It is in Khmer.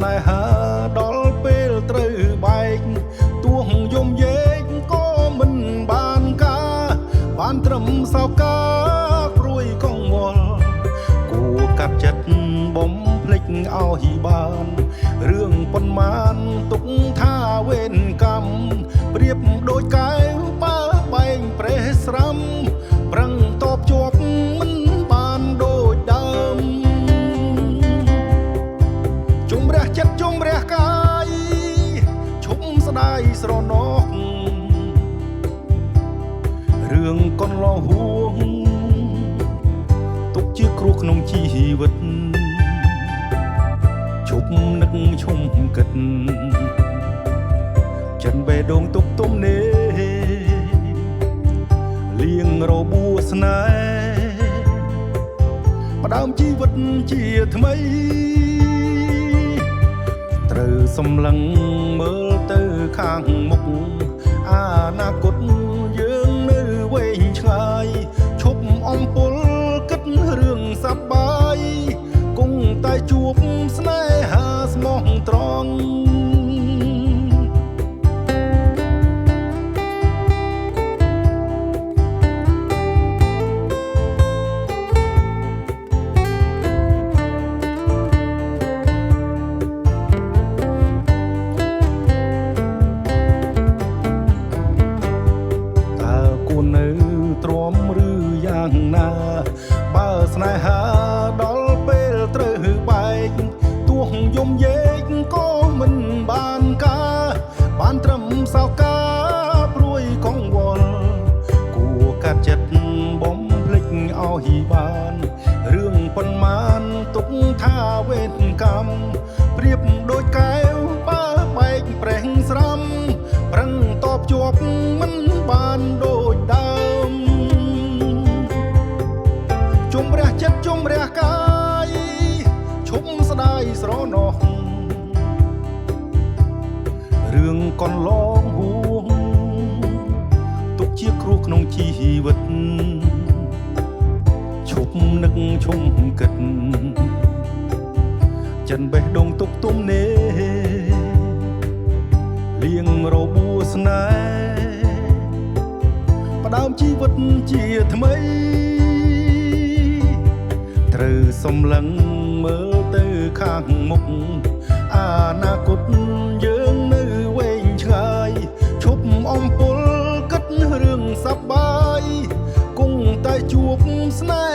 នេហាដល់ពេលត្រូវបែកទួងយំយេកក៏មិនបានការបានត្រឹមសោកាព្រួយកង្វល់គួកាត់ចិត្តបំភ្លេចឲ្យបានរឿងប៉ុន្មានទុកថាវេនកម្មប្រៀបដូចកែវបើបែងប្រេះស្រាំប្រឹងតបជាប់មិនបានដូចដើមជុំរះចិត្តជុំរះកាយឈុំស្ដាយស្រណោះរឿងកន្លងហួងទុកជាគ្រោះក្នុងជីវិតឈប់នឹកឈុំគិតចិនបេះដូងទុកទុំនេះលៀងរបួសស្នេហ៍ផ្ដើមជីវិតជាថ្មីត្រូវសម្លឹងមើលទៅខាងមុខអនាគតយើងនៅវែងឆ្ងាយឈប់អំពល់គិតរឿងសប្បាយគង់តែជួបស្នេហាស្មោះត្រង់ណាបើស្នេហាដល់ពេលត្រូវបែកទួងយំយេកក៏មិនបានការបានត្រឹមសោកាព្រួយកង្វល់គួកាត់ចិត្តបំភ្លេចឲ្យបានរឿងប៉ុន្មានទុកថាវេទកម្មប្រៀបដូចកែវបើបែកប្រេះស្រាំប្រឹងតបជាប់មិនបានដូចដើមជុំរះចិត្តជុំរះកាយឈុំស្ដាយស្រណោះរឿងកន្លងហួងទុកជាគ្រោះក្នុងជីវិតឈប់នឹកឈុំគិតចិនបេះដូងទុកទុំនេះលៀងរបួសស្នេហ៍ផ្ដើមជីវិតជាថ្មីត្រូវសម្លឹងមើលទៅខាងមុខអនាគតយើងនៅវែងឆ្ងាយឈប់អំពល់គិតរឿងសប្បាយគង់តែជួបស្នេ